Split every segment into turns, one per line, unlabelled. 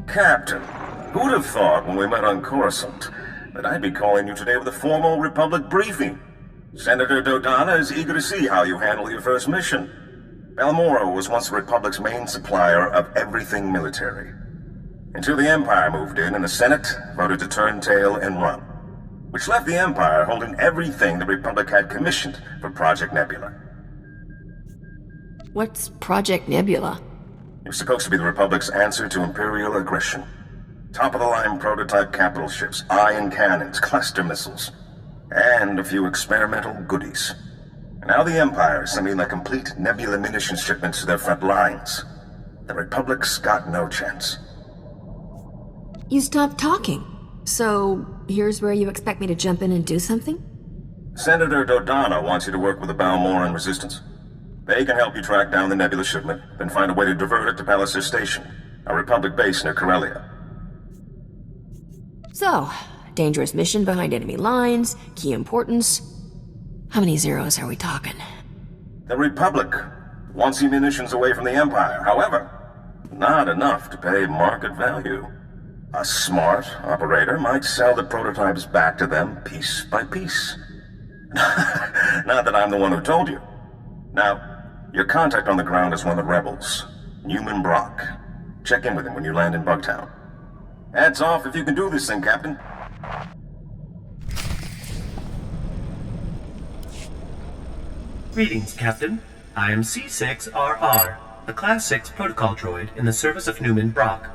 Captain, who'd have thought when we met on Coruscant that I'd be calling you today with a formal Republic briefing? Senator Dodonna is eager to see how you handle your first mission. Balmorra was once the Republic's main supplier of everything military. Until the Empire moved in and the Senate voted to turn tail and run. Which left the Empire holding everything the Republic had commissioned for Project Nebula.
What's Project Nebula?
It was supposed to be the Republic's answer to Imperial aggression. Top-of-the-line prototype capital ships, ion cannons, cluster missiles, and a few experimental goodies. And now the Empire is sending a complete Nebula munitions shipments to their front lines. The Republic's got no chance.
You stopped talking. So, here's where you expect me to jump in and do something?
Senator Dodonna wants you to work with the Balmorran Resistance. They can help you track down the Nebula shipment, then find a way to divert it to Palliser Station, a Republic base near Corellia.
So, dangerous mission behind enemy lines, key importance. How many zeros are we talking?
The Republic wants your munitions away from the Empire. However, not enough to pay market value. A smart operator might sell the prototypes back to them piece by piece. Not that I'm the one who told you. Now, your contact on the ground is one of the rebels, Newman Brock. Check in with him when you land in Bugtown. Hats off if you can do this thing, Captain.
Greetings, Captain. I am C6RR, the Class 6 protocol droid in the service of Newman Brock.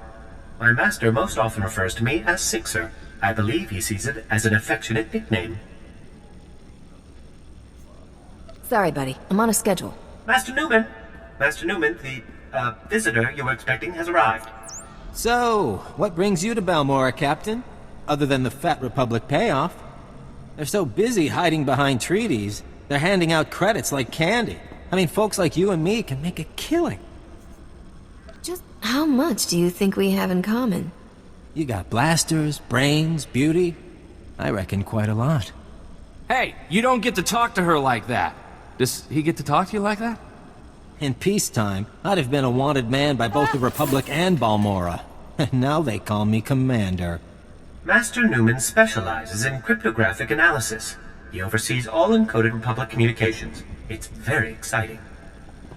My master most often refers to me as Sixer. I believe he sees it as an affectionate nickname.
Sorry, buddy. I'm on a schedule.
Master Newman! Master Newman, the, visitor you were expecting has arrived.
So, what brings you to Balmorra, Captain? Other than the Fat Republic payoff. They're so busy hiding behind treaties, they're handing out credits like candy. I mean, folks like you and me can make a killing.
Just how much do you think we have in common?
You got blasters, brains, beauty. I reckon quite a lot.
Hey, you don't get to talk to her like that. Does he get to talk to you like that?
In peacetime, I'd have been a wanted man by both the Republic and Balmorra. And now they call me Commander.
Master Newman specializes in cryptographic analysis. He oversees all encoded Republic communications. It's very exciting.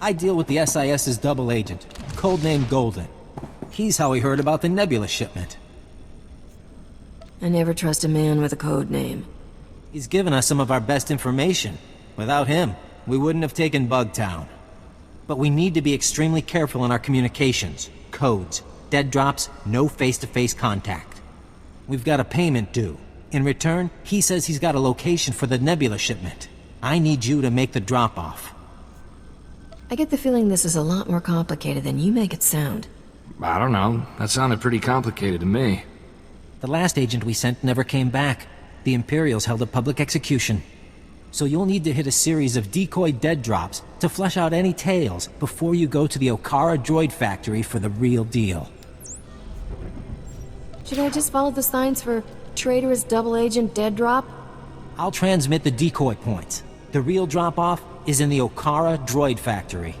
I deal with the SIS's double agent, codename Golden. He's how we heard about the Nebula shipment.
I never trust a man with a code name.
He's given us some of our best information. Without him, we wouldn't have taken Bugtown. But we need to be extremely careful in our communications. Codes, dead drops, no face-to-face contact. We've got a payment due. In return, he says he's got a location for the Nebula shipment. I need you to make the drop-off.
I get the feeling this is a lot more complicated than you make it sound.
I don't know. That sounded pretty complicated to me.
The last agent we sent never came back. The Imperials held a public execution. So you'll need to hit a series of decoy dead drops to flesh out any tales before you go to the Okara droid factory for the real deal.
Should I just follow the signs for traitorous double agent dead drop?
I'll transmit the decoy points. The real drop-off is in the Okara droid factory.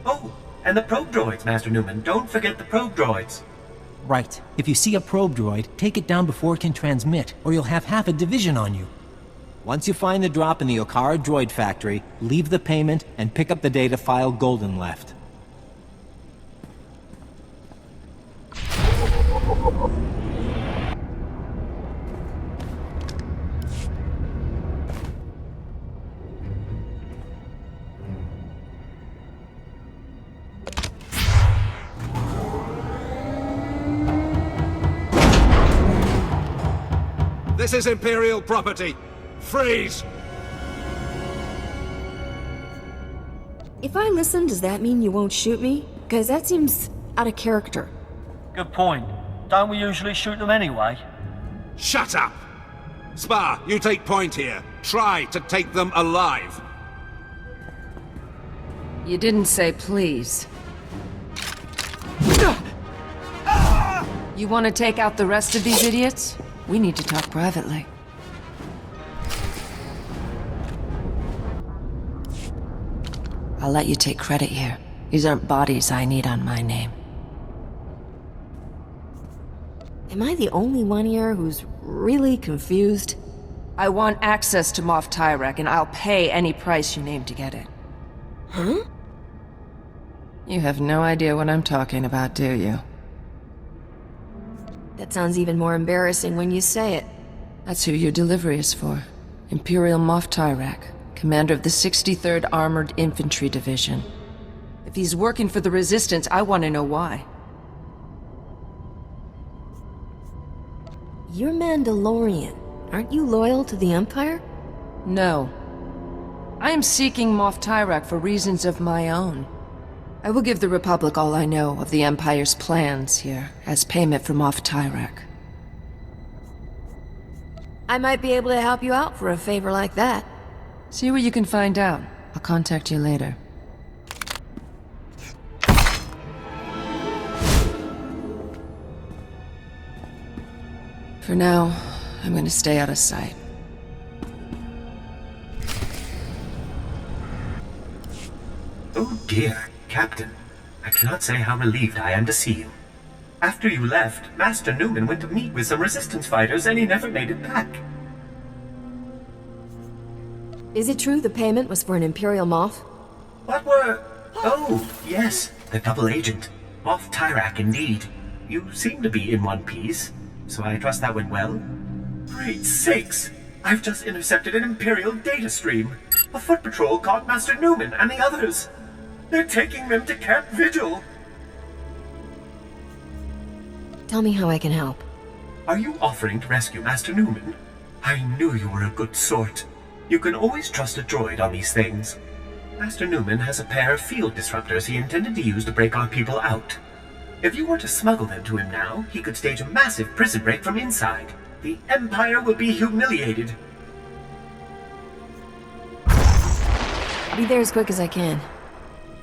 Oh, and the probe droids, Master Newman. Don't forget the probe droids.
Right. If you see a probe droid, take it down before it can transmit, or you'll have half a division on you. Once you find the drop in the Okara droid factory, leave the payment and pick up the data file Golden left.
This is Imperial property. Freeze!
If I listen, does that mean you won't shoot me? Because that seems out of character.
Good point. Don't we usually shoot them anyway?
Shut up! Spar, you take point here. Try to take them alive.
You didn't say please. You want to take out the rest of these idiots? We need to talk privately. I'll let you take credit here. These aren't bodies I need on my name.
Am I the only one here who's really confused?
I want access to Moff Tyrek, and I'll pay any price you name to get it.
Huh?
You have no idea what I'm talking about, do you?
That sounds even more embarrassing when you say it.
That's who your delivery is for. Imperial Moff Tyrek, commander of the 63rd Armored Infantry Division. If he's working for the Resistance, I want to know why.
You're Mandalorian. Aren't you loyal to the Empire?
No. I am seeking Moff Tyrek for reasons of my own. I will give the Republic all I know of the Empire's plans here, as payment for Moff Tyrek.
I might be able to help you out for a favor like that.
See what you can find out. I'll contact you later. For now, I'm gonna stay out of sight.
Oh dear, Captain. I cannot say how relieved I am to see you. After you left, Master Newman went to meet with some Resistance fighters and he never made it back.
Is it true the payment was for an Imperial Moff?
What were... Oh, yes, the double agent. Moff Tyrek, indeed. You seem to be in one piece, so I trust that went well. Great sakes! I've just intercepted an Imperial data stream. A foot patrol caught Master Newman and the others. They're taking them to Camp Vigil.
Tell me how I can help.
Are you offering to rescue Master Newman? I knew you were a good sort. You can always trust a droid on these things. Master Newman has a pair of field disruptors he intended to use to break our people out. If you were to smuggle them to him now, he could stage a massive prison break from inside. The Empire will be humiliated.
I'll be there as quick as I can.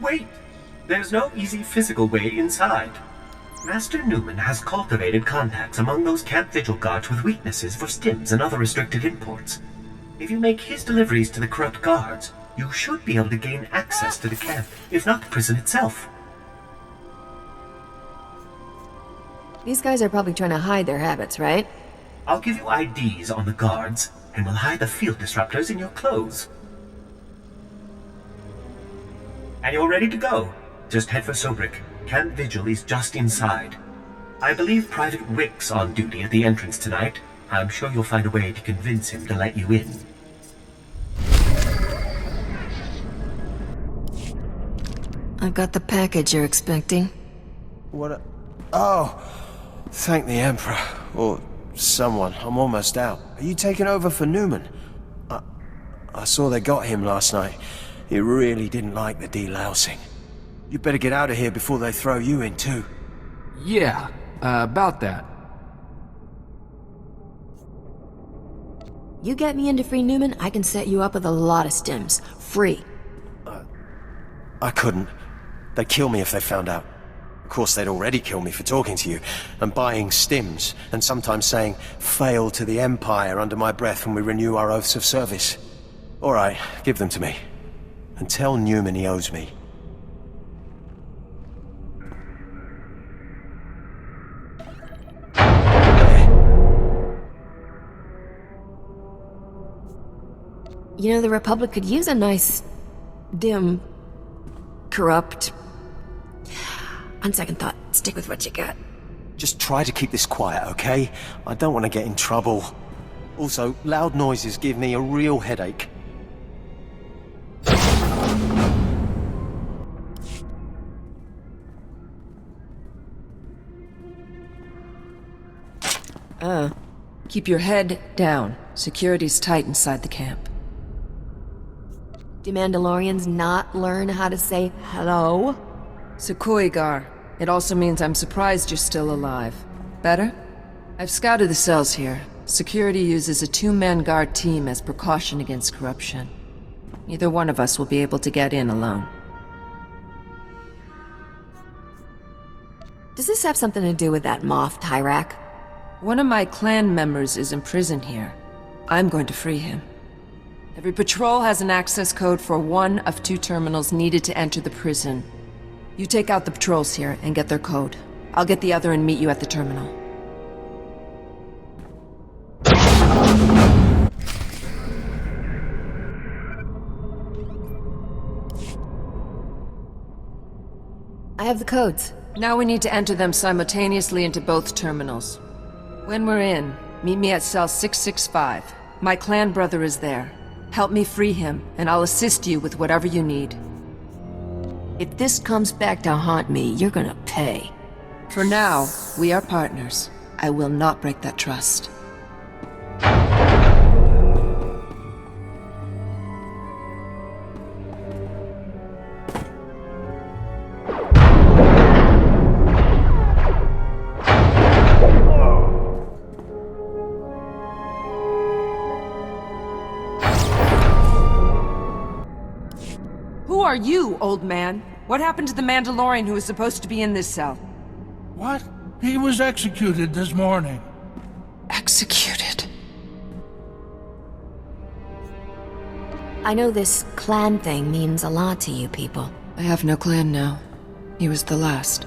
Wait! There's no easy physical way inside. Master Newman has cultivated contacts among those Camp Vigil guards with weaknesses for stims and other restricted imports. If you make his deliveries to the corrupt guards, you should be able to gain access to the camp, if not the prison itself.
These guys are probably trying to hide their habits, right?
I'll give you IDs on the guards, and we'll hide the field disruptors in your clothes. And you're ready to go. Just head for Sobrik. Camp Vigil is just inside. I believe Private Wick's on duty at the entrance tonight. I'm sure you'll find a way to convince him to let you in.
I've got the package you're expecting.
What? Oh, thank the Emperor. Or someone. I'm almost out. Are you taking over for Newman? I saw they got him last night. He really didn't like the delousing. You better get out of here before they throw you in too.
Yeah, about that.
You get me into Free Newman, I can set you up with a lot of stims. Free.
I couldn't. They'd kill me if they found out. Of course, they'd already kill me for talking to you, and buying stims, and sometimes saying, "Fail to the Empire" under my breath when we renew our oaths of service. All right, give them to me. And tell Newman he owes me.
You know, the Republic could use a nice, dim, corrupt... On second thought, stick with what you got.
Just try to keep this quiet, okay? I don't want to get in trouble. Also, loud noises give me a real headache.
Keep your head down. Security's tight inside the camp.
Do Mandalorians not learn how to say hello?
Sekoigar. It also means I'm surprised you're still alive. Better? I've scouted the cells here. Security uses a two-man guard team as precaution against corruption. Neither one of us will be able to get in alone.
Does this have something to do with that Moff Tyrek?
One of my clan members is imprisoned here. I'm going to free him. Every patrol has an access code for one of two terminals needed to enter the prison. You take out the patrols here and get their code. I'll get the other and meet you at the terminal.
I have the codes.
Now we need to enter them simultaneously into both terminals. When we're in, meet me at cell 665. My clan brother is there. Help me free him, and I'll assist you with whatever you need.
If this comes back to haunt me, you're gonna pay.
For now, we are partners. I will not break that trust. Who are you, old man? What happened to the Mandalorian who was supposed to be in this cell?
What? He was executed this morning.
Executed?
I know this clan thing means a lot to you people.
I have no clan now. He was the last.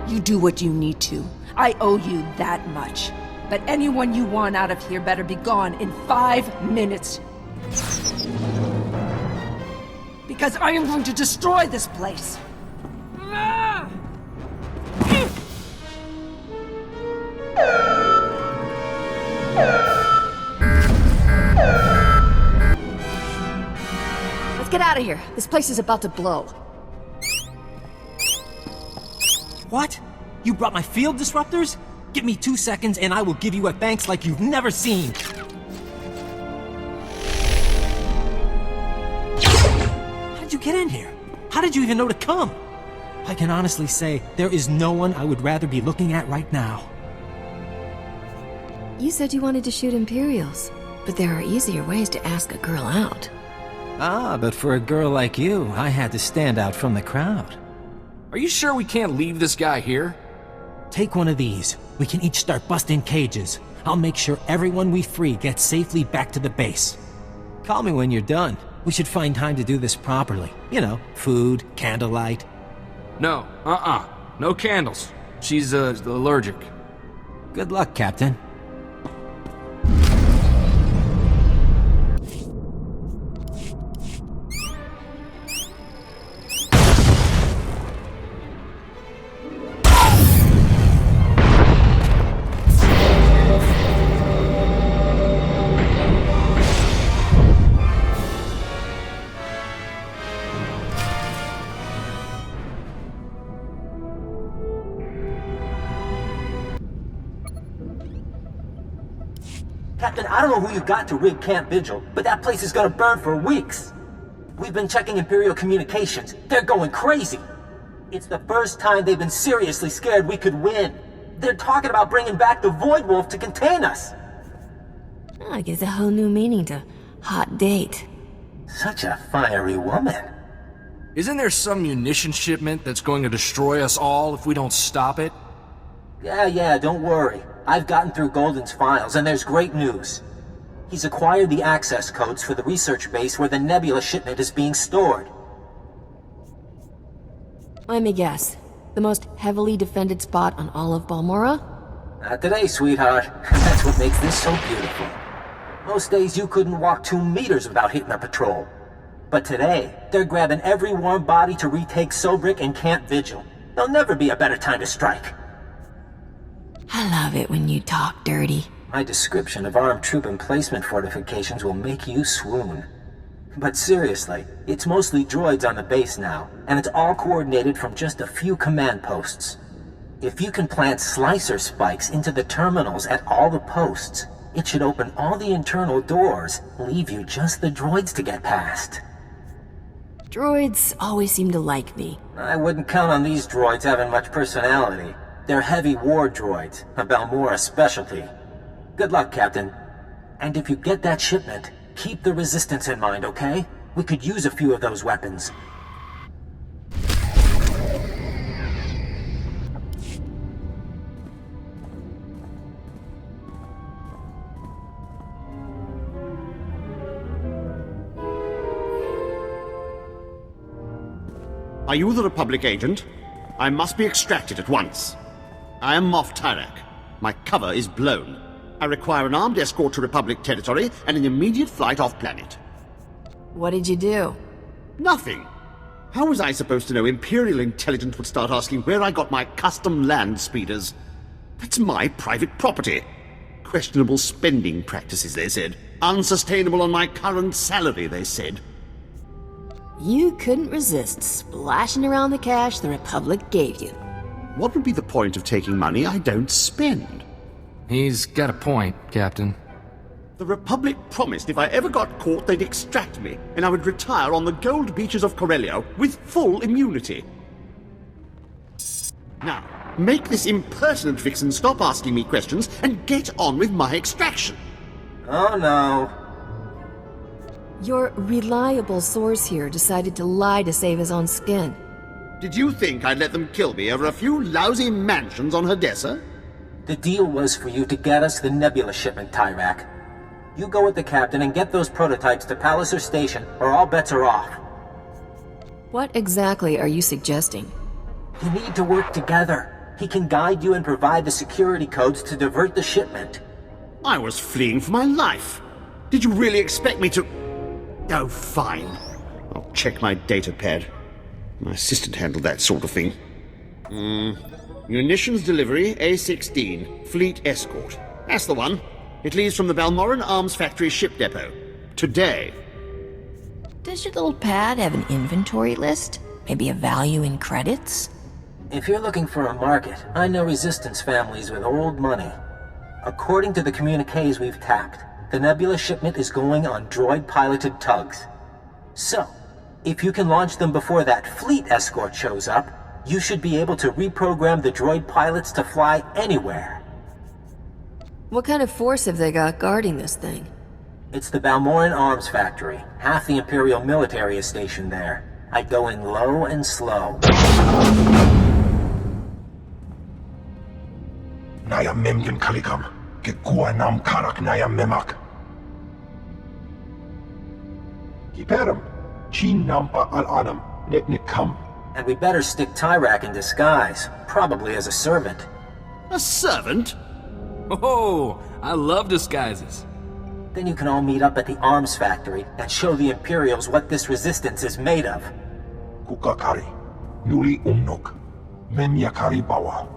You do what you need to. I owe you that much. But anyone you want out of here better be gone in 5 minutes. Because I am going to destroy this place!
Let's get out of here. This place is about to blow.
What? You brought my field disruptors? Give me 2 seconds and I will give you a thanks like you've never seen. How did you get in here? How did you even know to come? I can honestly say there is no one I would rather be looking at right now.
You said you wanted to shoot Imperials, but there are easier ways to ask a girl out.
Ah, but for a girl like you, I had to stand out from the crowd.
Are you sure we can't leave this guy here?
Take one of these. We can each start busting cages. I'll make sure everyone we free gets safely back to the base. Call me when you're done. We should find time to do this properly. You know, food, candlelight.
No, no candles. She's, allergic.
Good luck, Captain. Captain, I don't know who you got to rig Camp Vigil, but that place is gonna burn for weeks. We've been checking Imperial communications. They're going crazy. It's the first time they've been seriously scared we could win. They're talking about bringing back the Void Wolf to contain us.
Oh, it gives a whole new meaning to hot date.
Such a fiery woman.
Isn't there some munition shipment that's going to destroy us all if we don't stop it?
Yeah, don't worry. I've gotten through Golden's files, and there's great news. He's acquired the access codes for the research base where the Nebula shipment is being stored.
Let me guess. The most heavily defended spot on all of Balmorra?
Not today, sweetheart. That's what makes this so beautiful. Most days you couldn't walk 2 meters without hitting a patrol. But today, they're grabbing every warm body to retake Sobrik and Camp Vigil. There'll never be a better time to strike.
I love it when you talk dirty.
My description of armed troop emplacement fortifications will make you swoon. But seriously, it's mostly droids on the base now, and it's all coordinated from just a few command posts. If you can plant slicer spikes into the terminals at all the posts, it should open all the internal doors, leave you just the droids to get past.
Droids always seem to like me.
I wouldn't count on these droids having much personality. They're heavy war droids, a Balmorra specialty. Good luck, Captain. And if you get that shipment, keep the Resistance in mind, okay? We could use a few of those weapons.
Are you the Republic agent? I must be extracted at once. I am Moff Tyrek. My cover is blown. I require an armed escort to Republic territory and an immediate flight off-planet.
What did you do?
Nothing. How was I supposed to know Imperial intelligence would start asking where I got my custom land speeders? That's my private property. Questionable spending practices, they said. Unsustainable on my current salary, they said.
You couldn't resist splashing around the cash the Republic gave you.
What would be the point of taking money I don't spend?
He's got a point, Captain.
The Republic promised if I ever got caught, they'd extract me, and I would retire on the gold beaches of Corellia with full immunity. Now, make this impertinent vixen stop asking me questions and get on with my extraction.
Oh no.
Your reliable source here decided to lie to save his own skin.
Did you think I'd let them kill me over a few lousy mansions on Hadessa?
The deal was for you to get us the Nebula shipment, Tyrek. You go with the captain and get those prototypes to Palliser Station, or all bets are off.
What exactly are you suggesting?
You need to work together. He can guide you and provide the security codes to divert the shipment.
I was fleeing for my life. Did you really expect me to... Oh, fine. I'll check my data pad. My assistant handled that sort of thing. Munitions delivery, A-16, Fleet Escort. That's the one. It leaves from the Balmorra Arms Factory ship depot. Today.
Does your little pad have an inventory list? Maybe a value in credits?
If you're looking for a market, I know resistance families with old money. According to the communiques we've tapped, the Nebula shipment is going on droid-piloted tugs. So, if you can launch them before that fleet escort shows up, you should be able to reprogram the droid pilots to fly anywhere.
What kind of force have they got guarding this thing?
It's the Balmorran Arms Factory. Half the Imperial military is stationed there. I'd go in low and slow.
Naya memgen kalikam, ke nam karak naya memak. Kiperam, chin nampa al-anam, neknik kam.
And we better stick Tyrek in disguise, probably as a servant.
A servant?
Oh, I love disguises.
Then you can all meet up at the arms factory and show the Imperials what this resistance is made of.
Kukakari, nuli umnuk, menyakari bawa.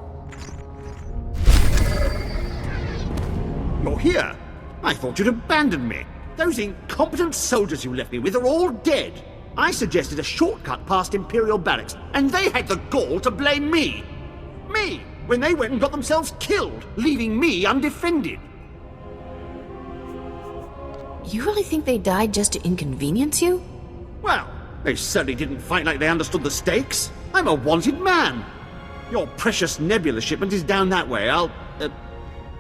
You're here? I thought you'd abandoned me. Those incompetent soldiers you left me with are all dead. I suggested a shortcut past Imperial barracks, and they had the gall to blame me. Me, when they went and got themselves killed, leaving me undefended.
You really think they died just to inconvenience you?
Well, they certainly didn't fight like they understood the stakes. I'm a wanted man. Your precious Nebula shipment is down that way. I'll,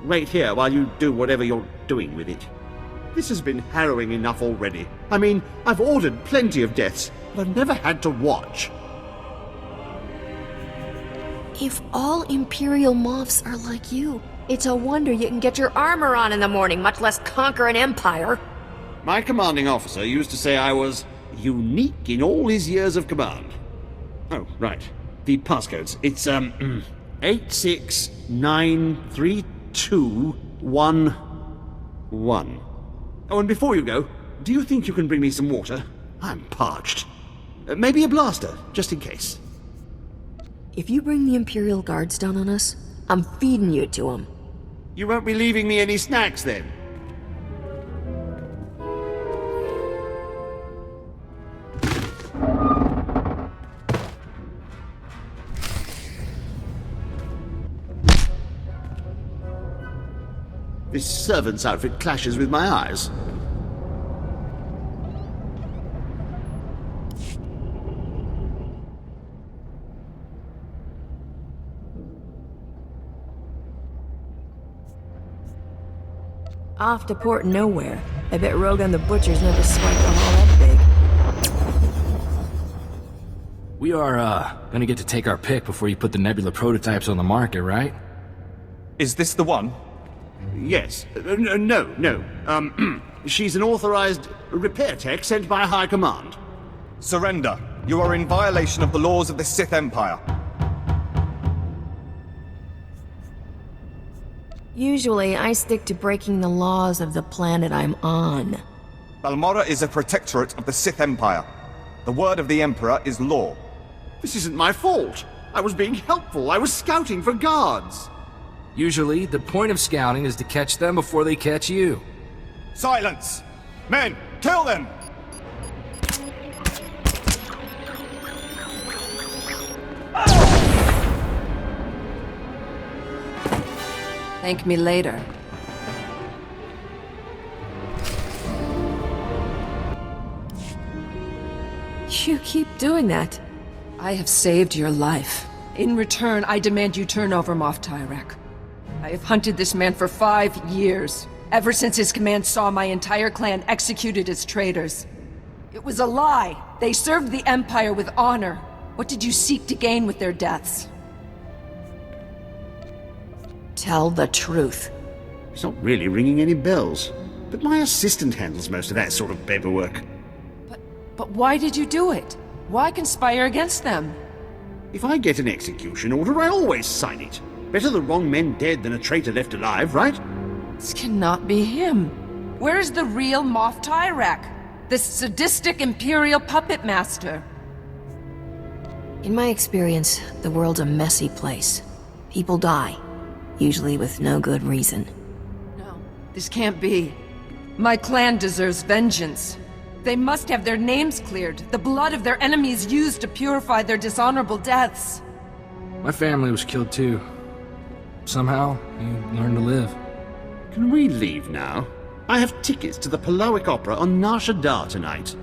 wait here while you do whatever you're doing with it. This has been harrowing enough already. I mean, I've ordered plenty of deaths, but I've never had to watch.
If all Imperial Moffs are like you, it's a wonder you can get your armor on in the morning, much less conquer an empire.
My commanding officer used to say I was unique in all his years of command. Oh, right. The passcodes. It's, 8693211. Oh, and before you go, do you think you can bring me some water? I'm parched. Maybe a blaster, just in case.
If you bring the Imperial Guards down on us, I'm feeding you to them.
You won't be leaving me any snacks, then? This servant's outfit clashes with my eyes.
Off to Port Nowhere. I bet Rogan the Butcher's never swiped a haul that big.
We are, gonna get to take our pick before you put the Nebula prototypes on the market, right?
Is this the one?
Yes. No. She's an authorized repair tech sent by High Command.
Surrender. You are in violation of the laws of the Sith Empire.
Usually, I stick to breaking the laws of the planet I'm on.
Balmorra is a protectorate of the Sith Empire. The word of the Emperor is law.
This isn't my fault. I was being helpful. I was scouting for guards.
Usually, the point of scouting is to catch them before they catch you.
Silence! Men, kill them!
Thank me later.
You keep doing that.
I have saved your life. In return, I demand you turn over Moff Tyrek. I have hunted this man for 5 years, ever since his command saw my entire clan executed as traitors. It was a lie. They served the Empire with honor. What did you seek to gain with their deaths?
Tell the truth.
It's not really ringing any bells, but my assistant handles most of that sort of paperwork.
But why did you do it? Why conspire against them?
If I get an execution order, I always sign it. Better the wrong men dead than a traitor left alive, right?
This cannot be him. Where is the real Moff Tyrek? This sadistic Imperial puppet master?
In my experience, the world's a messy place. People die, usually with no good reason.
No, this can't be. My clan deserves vengeance. They must have their names cleared, the blood of their enemies used to purify their dishonorable deaths.
My family was killed too. Somehow, you learn to live.
Can we leave now? I have tickets to the Paloic Opera on Nar Shaddaa tonight.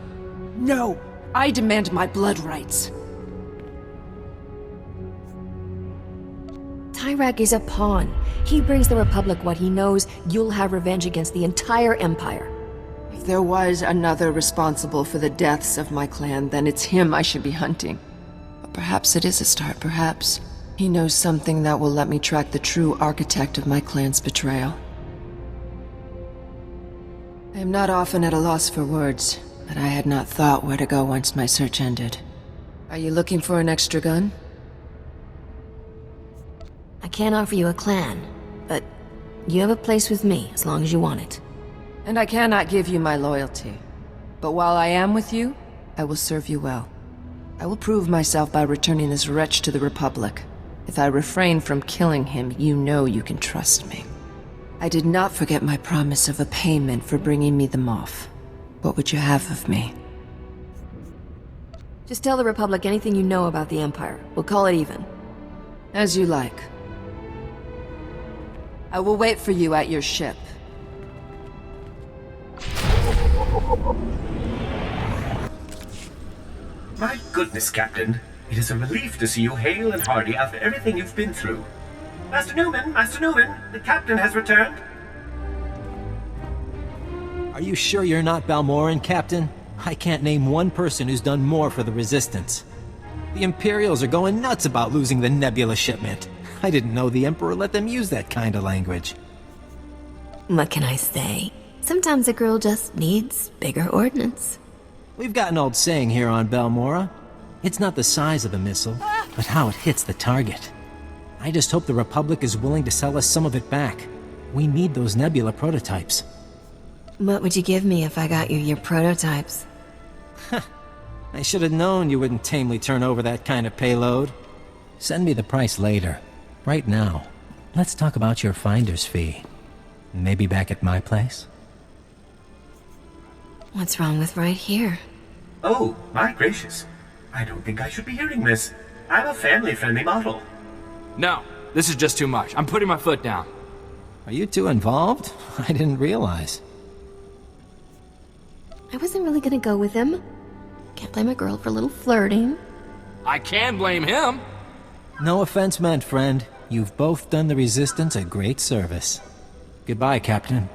No! I demand my blood rights.
Tyrek is a pawn. He brings the Republic what he knows. You'll have revenge against the entire Empire.
If there was another responsible for the deaths of my clan, then it's him I should be hunting. But perhaps it is a start, perhaps. He knows something that will let me track the true architect of my clan's betrayal. I am not often at a loss for words, but I had not thought where to go once my search ended. Are you looking for an extra gun?
I can't offer you a clan, but you have a place with me as long as you want it.
And I cannot give you my loyalty. But while I am with you, I will serve you well. I will prove myself by returning this wretch to the Republic. If I refrain from killing him, you know you can trust me. I did not forget my promise of a payment for bringing me the Moff. What would you have of me?
Just tell the Republic anything you know about the Empire. We'll call it even.
As you like. I will wait for you at your ship.
My goodness, Captain. It is a relief to see you hale and hearty after everything you've been through. Master Newman, the Captain has returned.
Are you sure you're not Balmorran, Captain? I can't name one person who's done more for the Resistance. The Imperials are going nuts about losing the Nebula shipment. I didn't know the Emperor let them use that kind of language.
What can I say? Sometimes a girl just needs bigger ordnance.
We've got an old saying here on Balmorra. It's not the size of the missile, but how it hits the target. I just hope the Republic is willing to sell us some of it back. We need those Nebula prototypes.
What would you give me if I got you your prototypes?
I should have known you wouldn't tamely turn over that kind of payload. Send me the price later. Right now, let's talk about your finder's fee. Maybe back at my place?
What's wrong with right here?
Oh, my gracious. I don't think I should be hearing this. I'm a family-friendly model.
No, this is just too much. I'm putting my foot down.
Are you two involved? I didn't realize.
I wasn't really gonna go with him. Can't blame a girl for a little flirting.
I can blame him.
No offense meant, friend. You've both done the Resistance a great service. Goodbye, Captain.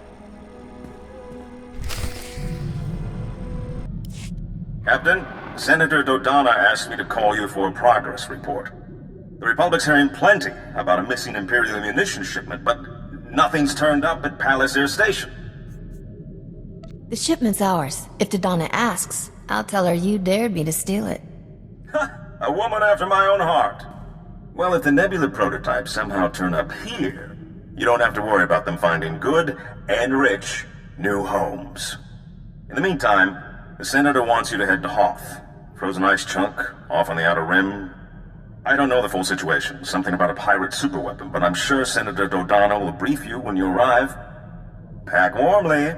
Captain, Senator Dodonna asked me to call you for a progress report. The Republic's hearing plenty about a missing Imperial munitions shipment, but nothing's turned up at Palace Air Station.
The shipment's ours. If Dodonna asks, I'll tell her you dared me to steal it.
A woman after my own heart. Well, if the Nebula prototypes somehow turn up here, you don't have to worry about them finding good and rich new homes. In the meantime, the Senator wants you to head to Hoth Frozen ice chunk, off on the outer rim. I don't know the full situation. Something about a pirate superweapon, but I'm sure Senator Dodano will brief you when you arrive. Pack warmly.